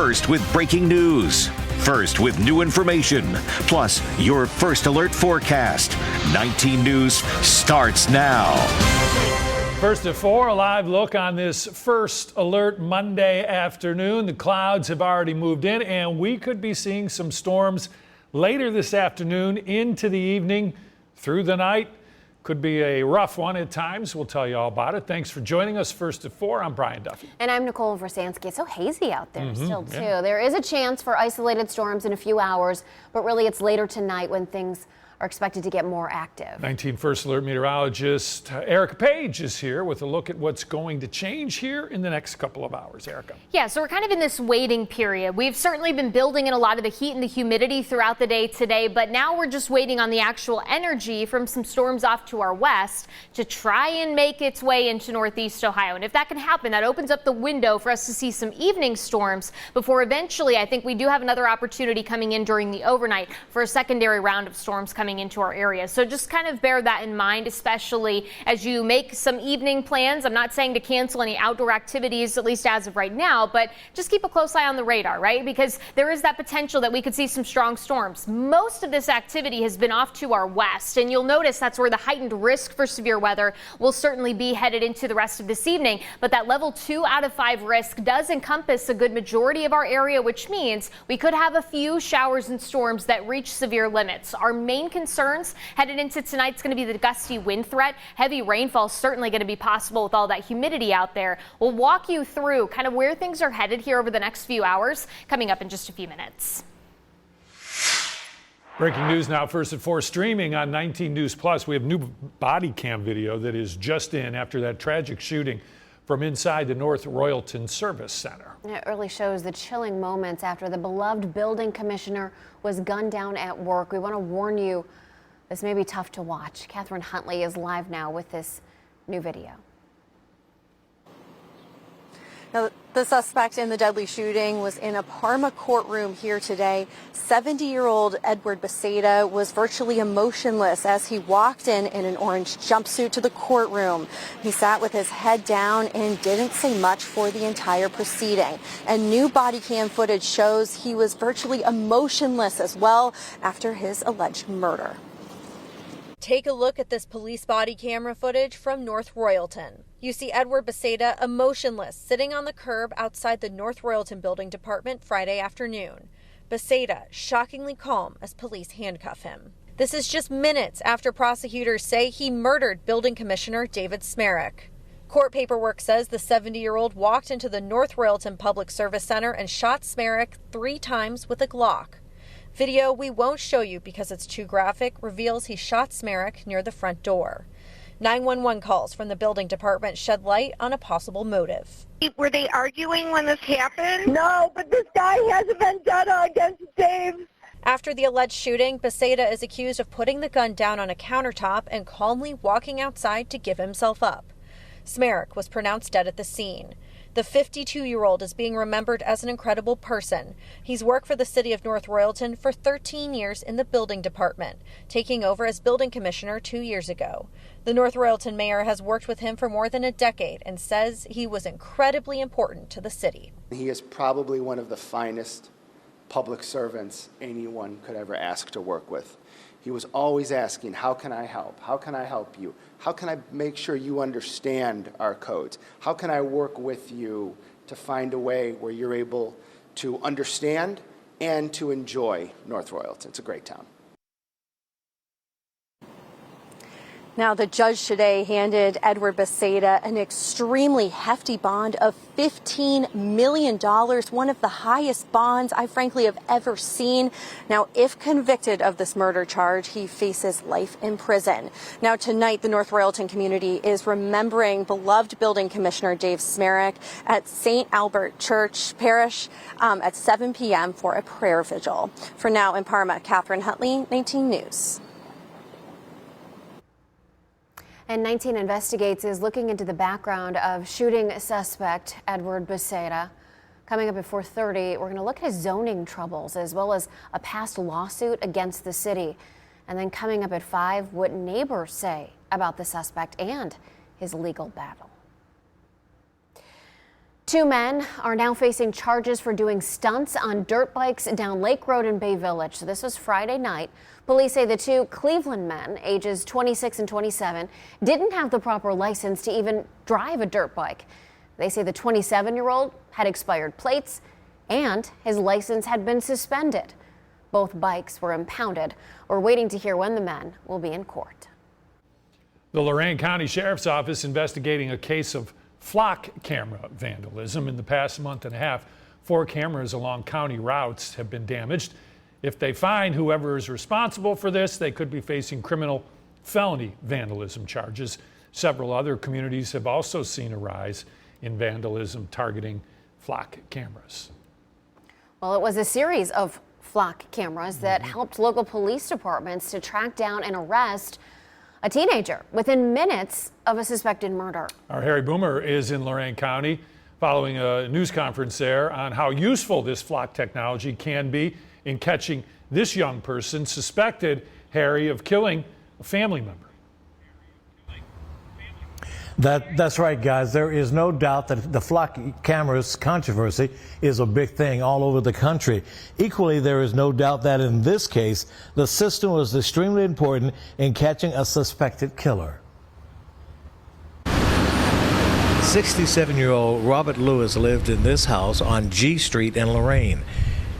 First with breaking news. First with new information. Plus, your First Alert forecast. 19 News starts now. First at 4, a live look on this First Alert Monday afternoon. The clouds have already moved in, and we could be seeing some storms later this afternoon into the evening through the night. Could be a rough one at times. We'll tell you all about it. Thanks for joining us. First at 4, I'm Brian Duffy. And I'm Nicole Versansky. It's so hazy out there still, too. Yeah. There is a chance for isolated storms in a few hours, but really it's later tonight when things are expected to get more active. 19 First Alert meteorologist Erica Page is here with a look at what's going to change here in the next couple of hours. Erica. Yeah, so we're kind of in this waiting period. We've certainly been building in a lot of the heat and the humidity throughout the day today, but now we're just waiting on the actual energy from some storms off to our west to try and make its way into northeast Ohio. And if that can happen, that opens up the window for us to see some evening storms before eventually I think we do have another opportunity coming in during the overnight for a secondary round of storms coming into our area. So just kind of bear that in mind, especially as you make some evening plans. I'm not saying to cancel any outdoor activities, at least as of right now, but just keep a close eye on the radar, right? Because there is that potential that we could see some strong storms. Most of this activity has been off to our west, and you'll notice that's where the heightened risk for severe weather will certainly be headed into the rest of this evening. But that level 2 out of 5 risk does encompass a good majority of our area, which means we could have a few showers and storms that reach severe limits. Our main concerns headed into tonight's going to be the gusty wind threat. Heavy rainfall is certainly going to be possible with all that humidity out there. We'll walk you through kind of where things are headed here over the next few hours, coming up in just a few minutes. Breaking news now, first at 4, streaming on 19 News Plus. We have new body cam video that is just in after that tragic shooting from inside the North Royalton Service Center. It really shows the chilling moments after the beloved building commissioner was gunned down at work. We want to warn you, this may be tough to watch. Catherine Huntley is live now with this new video. Now, the suspect in the deadly shooting was in a Parma courtroom here today. 70-year-old Edward Beceda was virtually emotionless as he walked in an orange jumpsuit to the courtroom. He sat with his head down and didn't say much for the entire proceeding. And new body cam footage shows he was virtually emotionless as well after his alleged murder. Take a look at this police body camera footage from North Royalton. You see Edward Beceda emotionless, sitting on the curb outside the North Royalton Building Department Friday afternoon. Beceda shockingly calm as police handcuff him. This is just minutes after prosecutors say he murdered Building Commissioner David Smerek. Court paperwork says the 70-year-old walked into the North Royalton Public Service Center and shot Smerek 3 times with a Glock. Video we won't show you because it's too graphic reveals he shot Smerek near the front door. 911 calls from the building department shed light on a possible motive. Were they arguing when this happened? No, but this guy has a vendetta against Dave. After the alleged shooting, Beceda is accused of putting the gun down on a countertop and calmly walking outside to give himself up. Smerek was pronounced dead at the scene. The 52-year-old is being remembered as an incredible person. He's worked for the city of North Royalton for 13 years in the building department, taking over as building commissioner 2 years ago. The North Royalton mayor has worked with him for more than a decade and says he was incredibly important to the city. He is probably one of the finest public servants anyone could ever ask to work with. He was always asking, how can I help? How can I help you? How can I make sure you understand our codes? How can I work with you to find a way where you're able to understand and to enjoy North Royalton? It's a great town. Now, the judge today handed Edward Beceda an extremely hefty bond of $15 million, one of the highest bonds I frankly have ever seen. Now, if convicted of this murder charge, he faces life in prison. Now, tonight, the North Royalton community is remembering beloved building commissioner Dave Smerek at St. Albert Church Parish at 7 p.m. for a prayer vigil. For now, in Parma, Catherine Huntley, 19 News. And 19 Investigates is looking into the background of shooting suspect Edward Beceda. Coming up at 4:30, we're going to look at his zoning troubles as well as a past lawsuit against the city. And then coming up at 5, what neighbors say about the suspect and his legal battle. Two men are now facing charges for doing stunts on dirt bikes down Lake Road in Bay Village. So this was Friday night. Police say the two Cleveland men, ages 26 and 27, didn't have the proper license to even drive a dirt bike. They say the 27-year-old had expired plates and his license had been suspended. Both bikes were impounded. We're waiting to hear when the men will be in court. The Lorain County Sheriff's Office investigating a case of flock camera vandalism. In the past month and a half, 4 cameras along county routes have been damaged. If they find whoever is responsible for this, they could be facing criminal felony vandalism charges. Several other communities have also seen a rise in vandalism targeting flock cameras. Well, it was a series of flock cameras that helped local police departments to track down and arrest a teenager within minutes of a suspected murder. Our Harry Boomer is in Lorain County following a news conference there on how useful this flock technology can be in catching this young person suspected, Harry, of killing a family member. That's right, guys. There is no doubt that the flock cameras controversy is a big thing all over the country. Equally, there is no doubt that in this case, the system was extremely important in catching a suspected killer. 67-year-old Robert Lewis lived in this house on G Street in Lorain.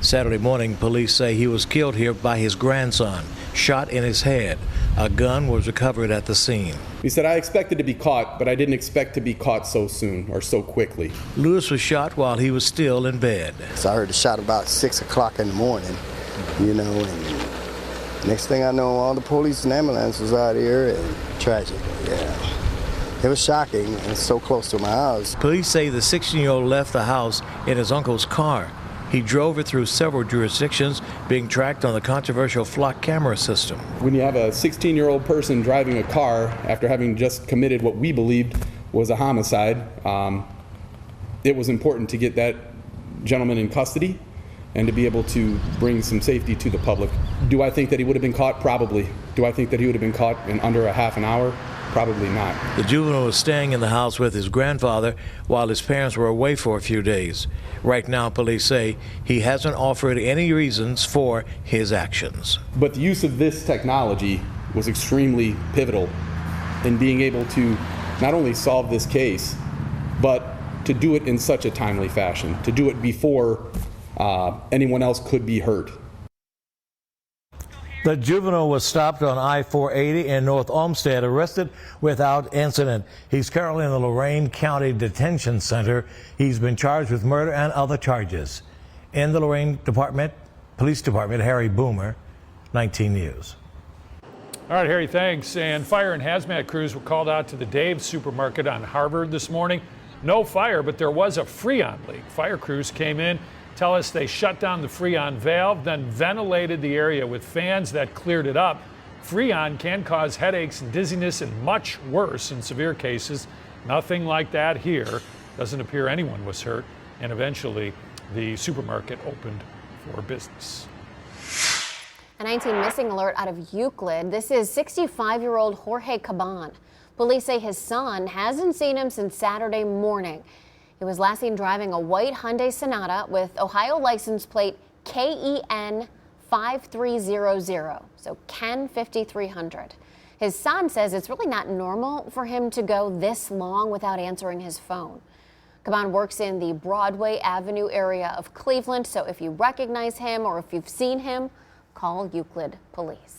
Saturday morning, police say he was killed here by his grandson, shot in his head. A gun was recovered at the scene. He said, I expected to be caught, but I didn't expect to be caught so soon or so quickly. Lewis was shot while he was still in bed. So I heard the shot about 6 o'clock in the morning, and next thing I know, all the police and ambulance was out here, and tragic, yeah. It was shocking, and it's so close to my house. Police say the 16-year-old left the house in his uncle's car. He drove it through several jurisdictions, being tracked on the controversial flock camera system. When you have a 16-year-old person driving a car after having just committed what we believed was a homicide, it was important to get that gentleman in custody and to be able to bring some safety to the public. Do I think that he would have been caught? Probably. Do I think that he would have been caught in under a half an hour? Probably not. The juvenile was staying in the house with his grandfather while his parents were away for a few days. Right now, police say he hasn't offered any reasons for his actions. But the use of this technology was extremely pivotal in being able to not only solve this case, but to do it in such a timely fashion, to do it before anyone else could be hurt. The juvenile was stopped on I-480 in North Olmsted, arrested without incident. He's currently in the Lorain County Detention Center. He's been charged with murder and other charges. In the Lorain Police Department, Harry Boomer, 19 News. All right, Harry, thanks. And fire and hazmat crews were called out to the Dave's supermarket on Harvard this morning. No fire, but there was a Freon leak. Fire crews came in, tell us they shut down the Freon valve, then ventilated the area with fans that cleared it up. Freon can cause headaches and dizziness and much worse in severe cases. Nothing like that here. Doesn't appear anyone was hurt. And eventually the supermarket opened for business. A 19 missing alert out of Euclid. This is 65-year-old Jorge Caban. Police say his son hasn't seen him since Saturday morning. He was last seen driving a white Hyundai Sonata with Ohio license plate KEN 5300, so Ken 5300. His son says it's really not normal for him to go this long without answering his phone. Caban works in the Broadway Avenue area of Cleveland, so if you recognize him or if you've seen him, call Euclid Police.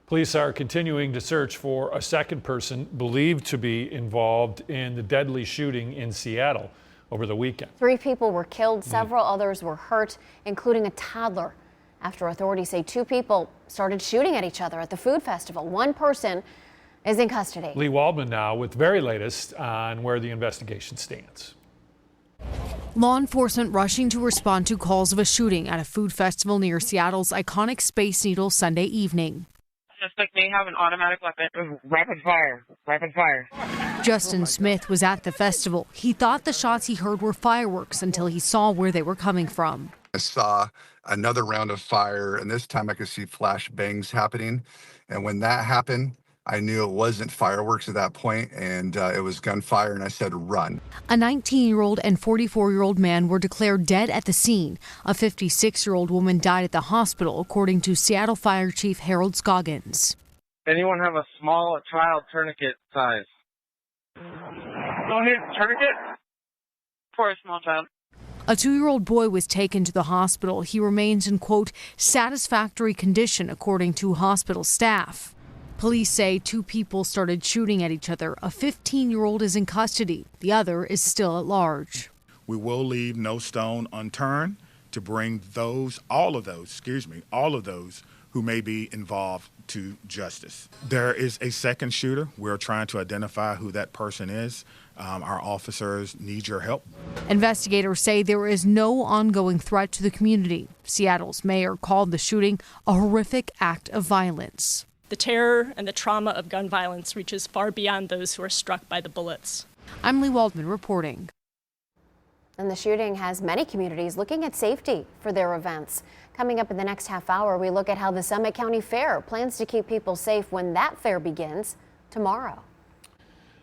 Police are continuing to search for a second person believed to be involved in the deadly shooting in Seattle over the weekend. 3 people were killed, several others were hurt, including a toddler, after authorities say 2 people started shooting at each other at the food festival. 1 person is in custody. Lee Waldman now with the very latest on where the investigation stands. Law enforcement rushing to respond to calls of a shooting at a food festival near Seattle's iconic Space Needle Sunday evening. Suspect may have an automatic weapon. Rapid fire. Rapid fire. Justin Smith was at the festival. He thought the shots he heard were fireworks until he saw where they were coming from. I saw another round of fire, and this time I could see flash bangs happening. And when that happened, I knew it wasn't fireworks at that point, and it was gunfire, and I said, run. A 19-year-old and 44-year-old man were declared dead at the scene. A 56-year-old woman died at the hospital, according to Seattle Fire Chief Harold Scoggins. Anyone have a small child tourniquet size? Don't hit tourniquet for a small child. A 2-year-old boy was taken to the hospital. He remains in, quote, satisfactory condition, according to hospital staff. Police say 2 people started shooting at each other. A 15-year-old is in custody. The other is still at large. We will leave no stone unturned to bring all of those who may be involved to justice. There is a second shooter. We're trying to identify who that person is. Our officers need your help. Investigators say there is no ongoing threat to the community. Seattle's mayor called the shooting a horrific act of violence. The terror and the trauma of gun violence reaches far beyond those who are struck by the bullets. I'm Lee Waldman reporting. And the shooting has many communities looking at safety for their events. Coming up in the next half hour, we look at how the Summit County Fair plans to keep people safe when that fair begins tomorrow.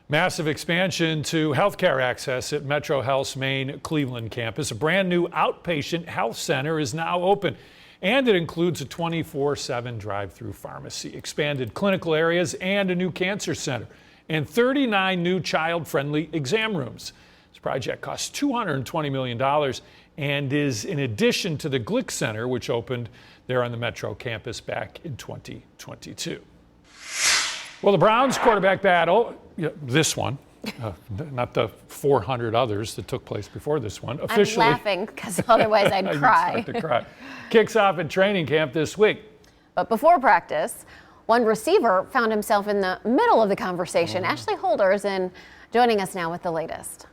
Massive expansion to healthcare access at Metro Health's main Cleveland campus. A brand new outpatient health center is now open, and it includes a 24/7 drive-through pharmacy, expanded clinical areas, and a new cancer center, and 39 new child-friendly exam rooms. This project costs $220 million and is in addition to the Glick Center, which opened there on the Metro campus back in 2022. Well, the Browns quarterback battle, this one, not the 400 others that took place before this one, officially. I'm laughing because otherwise I'd cry. You'd start to cry. Kicks off at training camp this week. But before practice, one receiver found himself in the middle of the conversation. Ashley Holders in joining us now with the latest.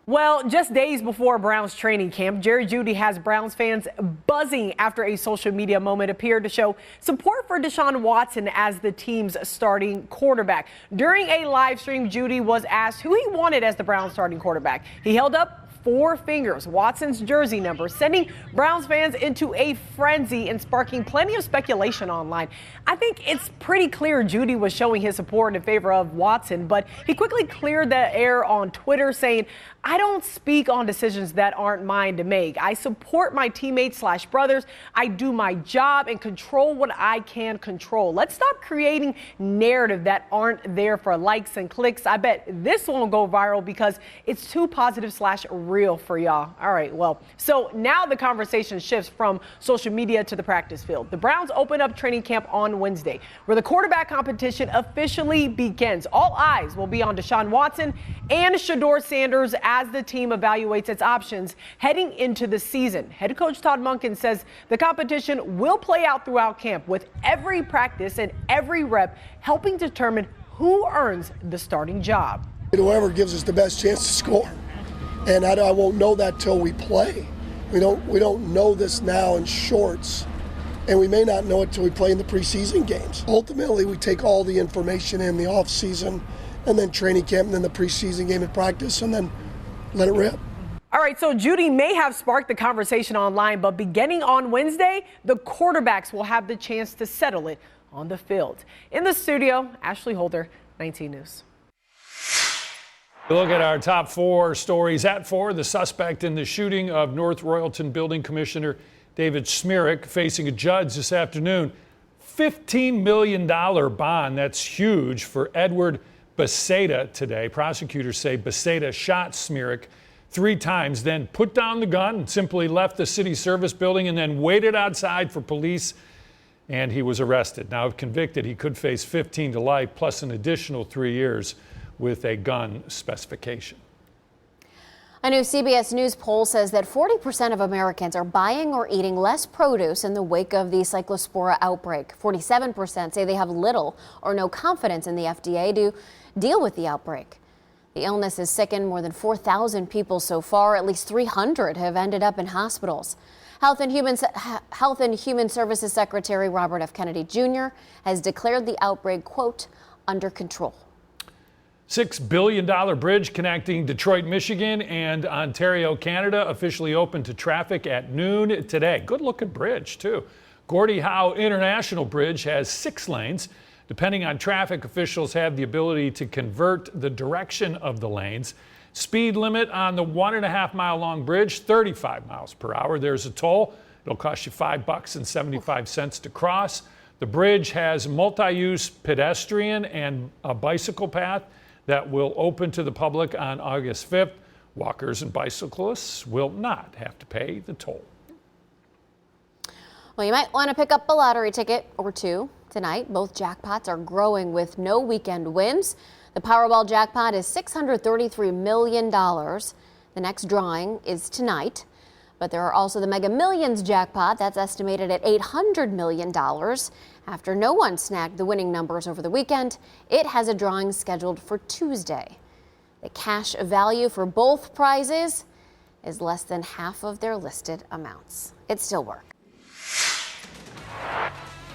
Well, just days before Browns training camp, Jerry Jeudy has Browns fans buzzing after a social media moment appeared to show support for Deshaun Watson as the team's starting quarterback. During a live stream, Jeudy was asked who he wanted as the Browns starting quarterback. He held up 4 fingers, Watson's jersey number, sending Browns fans into a frenzy and sparking plenty of speculation online. I think it's pretty clear Jeudy was showing his support in favor of Watson, but he quickly cleared the air on Twitter saying, "I don't speak on decisions that aren't mine to make. I support my teammates/brothers. I do my job and control what I can control. Let's stop creating narrative that aren't there for likes and clicks. I bet this won't go viral because it's too positive/real for y'all." All right, well, so now the conversation shifts from social media to the practice field. The Browns open up training camp on Wednesday, where the quarterback competition officially begins. All eyes will be on Deshaun Watson and Shedeur Sanders as the team evaluates its options heading into the season. Head coach Todd Monken says the competition will play out throughout camp, with every practice and every rep helping determine who earns the starting job. Whoever gives us the best chance to score. And I won't know that till we play. We don't know this now in shorts, and we may not know it till we play in the preseason games. Ultimately, we take all the information in the off season, and then training camp, and then the preseason game at practice, and then let it rip. All right, so Jeudy may have sparked the conversation online, but beginning on Wednesday, the quarterbacks will have the chance to settle it on the field. In the studio, Ashley Holder, 19 News. Look at our top 4 stories. At 4, the suspect in the shooting of North Royalton Building Commissioner David Smirek facing a judge this afternoon. $15 million bond. That's huge for Edward Beceda today. Prosecutors say Beceda shot Smirek 3 times, then put down the gun, simply left the city service building, and then waited outside for police, and he was arrested. Now, if convicted, he could face 15 to life plus an additional 3 years with a gun specification. A new CBS News poll says that 40% of Americans are buying or eating less produce in the wake of the Cyclospora outbreak. 47% say they have little or no confidence in the FDA to deal with the outbreak. The illness has sickened more than 4,000 people so far. At least 300 have ended up in hospitals. Health and Human Services Secretary Robert F. Kennedy Jr. has declared the outbreak, quote, under control. $6 billion bridge connecting Detroit, Michigan and Ontario, Canada officially open to traffic at noon today. Good looking bridge too. Gordie Howe International Bridge has 6 lanes. Depending on traffic, officials have the ability to convert the direction of the lanes. Speed limit on the 1.5 mile long bridge, 35 miles per hour. There's a toll. It'll cost you $5.75 to cross. The bridge has multi-use pedestrian and a bicycle path that will open to the public on August 5th. Walkers and bicyclists will not have to pay the toll. Well, you might want to pick up a lottery ticket or two tonight. Both jackpots are growing with no weekend wins. The Powerball jackpot is $633 million. The next drawing is tonight. But there are also the Mega Millions jackpot that's estimated at $800 million. After no one snagged the winning numbers over the weekend, it has a drawing scheduled for Tuesday. The cash value for both prizes is less than half of their listed amounts. It still works.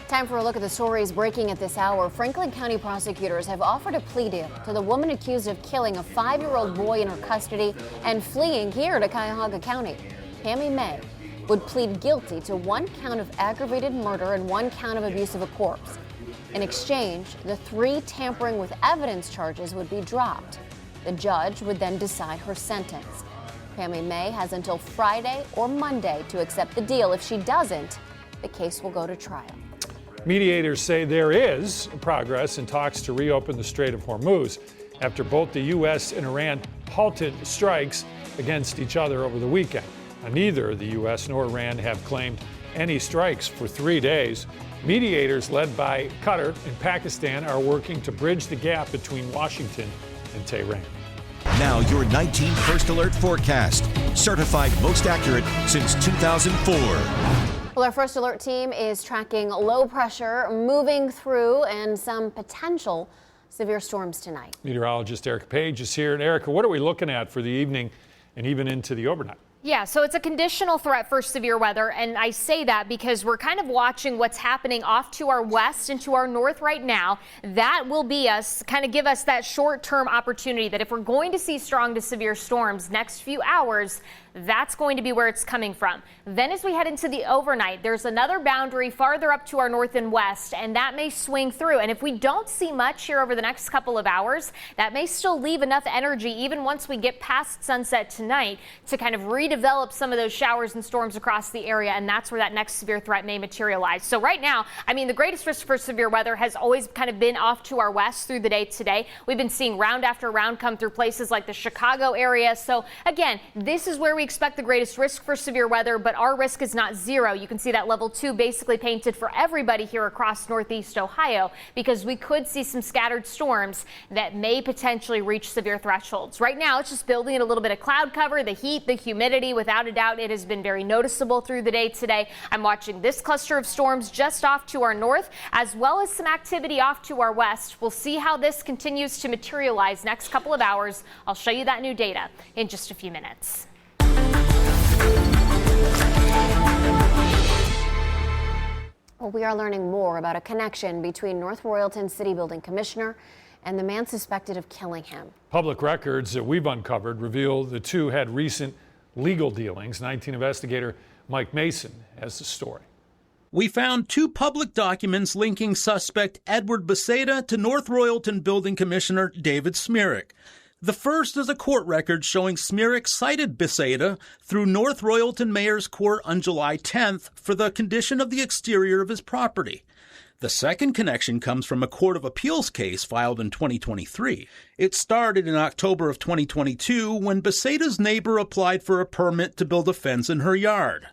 Time for a look at the stories breaking at this hour. Franklin County prosecutors have offered a plea deal to the woman accused of killing a 5-year-old boy in her custody and fleeing here to Cuyahoga County. Pammy May would plead guilty to 1 count of aggravated murder and 1 count of abuse of a corpse. In exchange, the 3 tampering with evidence charges would be dropped. The judge would then decide her sentence. Pammy May has until Friday or Monday to accept the deal. If she doesn't, the case will go to trial. Mediators say there is progress in talks to reopen the Strait of Hormuz after both the U.S. and Iran halted strikes against each other over the weekend. Now, neither the U.S. nor Iran have claimed any strikes for 3 days. Mediators led by Qatar and Pakistan are working to bridge the gap between Washington and Tehran. Now your 19 First Alert forecast, certified most accurate since 2004. Well, our First Alert team is tracking low pressure moving through and some potential severe storms tonight. Meteorologist Erica Page is here. And Erica, what are we looking at for the evening and even into the overnight? Yeah, so it's a conditional threat for severe weather, and I say that because we're kind of watching what's happening off to our west and to our north right now. That will be give us that short-term opportunity that if we're going to see strong to severe storms next few hours, that's going to be where it's coming from. Then as we head into the overnight, there's another boundary farther up to our north and west, and that may swing through. And if we don't see much here over the next couple of hours, that may still leave enough energy even once we get past sunset tonight to kind of redevelop some of those showers and storms across the area, and that's where that next severe threat may materialize. So right now, the greatest risk for severe weather has always kind of been off to our west through the day today. We've been seeing round after round come through places like the Chicago area. So again, this is where we expect the greatest risk for severe weather, but our risk is not zero. You can see that level 2 basically painted for everybody here across northeast Ohio, because we could see some scattered storms that may potentially reach severe thresholds. Right now, it's just building in a little bit of cloud cover, the heat, the humidity. Without a doubt, it has been very noticeable through the day today. I'm watching this cluster of storms just off to our north, as well as some activity off to our west. We'll see how this continues to materialize next couple of hours. I'll show you that new data in just a few minutes. Well, we are learning more about a connection between North Royalton City Building Commissioner and the man suspected of killing him. Public records that we've uncovered reveal the two had recent legal dealings. 19 investigator Mike Mason has the story. We found 2 public documents linking suspect Edward Becerra to North Royalton Building Commissioner David Smierick. The first is a court record showing Smierick cited Becerra through North Royalton Mayor's Court on July 10th for the condition of the exterior of his property. The second connection comes from a Court of Appeals case filed in 2023. It started in October of 2022 when Becerra's neighbor applied for a permit to build a fence in her yard.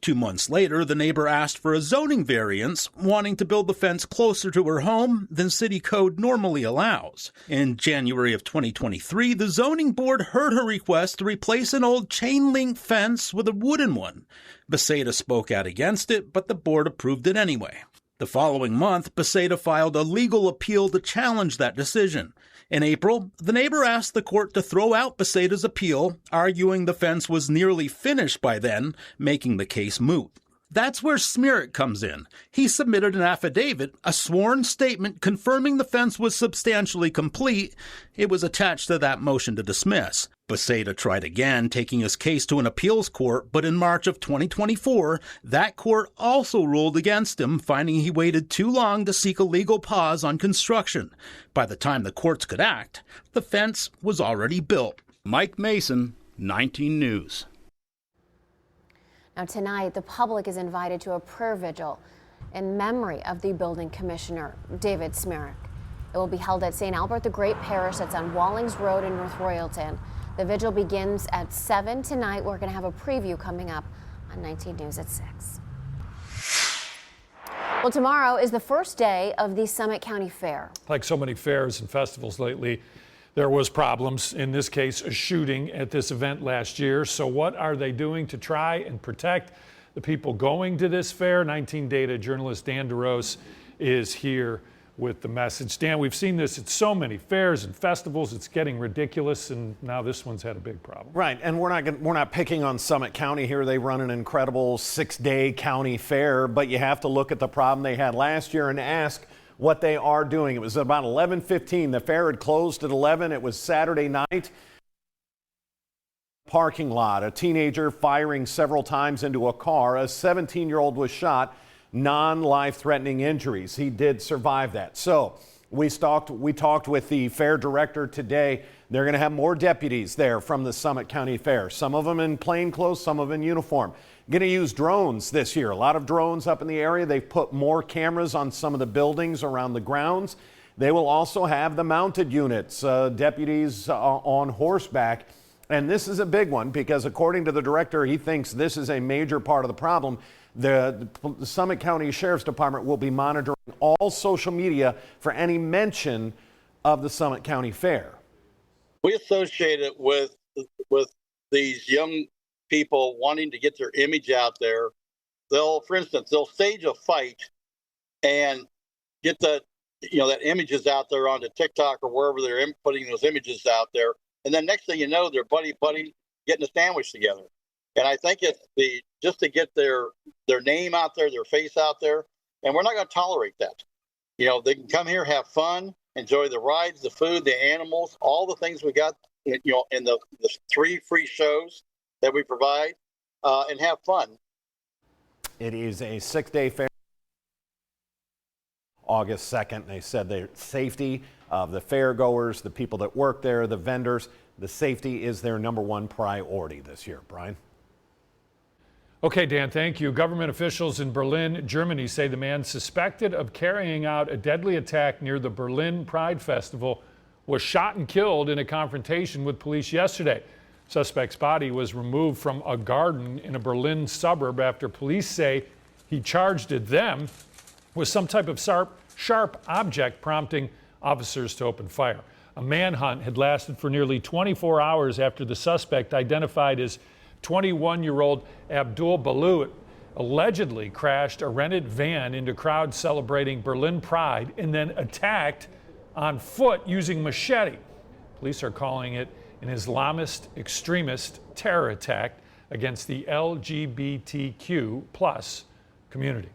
2 months later, the neighbor asked for a zoning variance, wanting to build the fence closer to her home than city code normally allows. In January of 2023, the zoning board heard her request to replace an old chain-link fence with a wooden one. Becerra spoke out against it, but the board approved it anyway. The following month, Becerra filed a legal appeal to challenge that decision. In April, the neighbor asked the court to throw out Becerra's appeal, arguing the fence was nearly finished by then, making the case moot. That's where Smierick comes in. He submitted an affidavit, a sworn statement confirming the fence was substantially complete. It was attached to that motion to dismiss. Becerra tried again, taking his case to an appeals court, but in March of 2024, that court also ruled against him, finding he waited too long to seek a legal pause on construction. By the time the courts could act, the fence was already built. Mike Mason, 19 News. Now tonight, the public is invited to a prayer vigil in memory of the building commissioner, David Smirek. It will be held at St. Albert the Great Parish that's on Wallings Road in North Royalton. The vigil begins at 7 tonight. We're going to have a preview coming up on 19 News at 6. Well, tomorrow is the first day of the Summit County Fair. Like so many fairs and festivals lately, there was problems. In this case, a shooting at this event last year. So what are they doing to try and protect the people going to this fair? 19 Data journalist Dan DeRose is here with the message. Dan, we've seen this at so many fairs and festivals. It's getting ridiculous, and now this one's had a big problem. Right, and we're not picking on Summit County here. They run an incredible 6-day county fair, but you have to look at the problem they had last year and ask what they are doing. It was about 11:15. The fair had closed at 11. It was Saturday night. Parking lot, a teenager firing several times into a car. A 17-year-old was shot. Non-life-threatening injuries. He did survive that. So we talked with the fair director today. They're going to have more deputies there from the Summit County Fair. Some of them in plain clothes, some of them in uniform. Going to use drones this year. A lot of drones up in the area. They've put more cameras on some of the buildings around the grounds. They will also have the mounted units, deputies on horseback. And this is a big one because according to the director, he thinks this is a major part of the problem. The Summit County Sheriff's Department will be monitoring all social media for any mention of the Summit County Fair. We associate it with these young people wanting to get their image out there. For instance, they'll stage a fight and get that images out there onto TikTok or wherever they're putting those images out there. And then next thing you know, they're buddy getting a sandwich together. And I think it's just to get their name out there, their face out there, and we're not going to tolerate that. They can come here, have fun, enjoy the rides, the food, the animals, all the things we got, in the 3 free shows that we provide, and have fun. It is a 6-day fair. August 2nd. They said the safety of the fairgoers, the people that work there, the vendors, the safety is their number one priority this year. Brian? Okay, Dan, thank you. Government officials in Berlin, Germany say the man suspected of carrying out a deadly attack near the Berlin Pride Festival was shot and killed in a confrontation with police yesterday. Suspect's body was removed from a garden in a Berlin suburb after police say he charged at them with some type of sharp object, prompting officers to open fire. A manhunt had lasted for nearly 24 hours after the suspect, identified as 21-year-old Abdul Balut, allegedly crashed a rented van into crowds celebrating Berlin Pride and then attacked on foot using machete. Police are calling it an Islamist extremist terror attack against the LGBTQ+ community.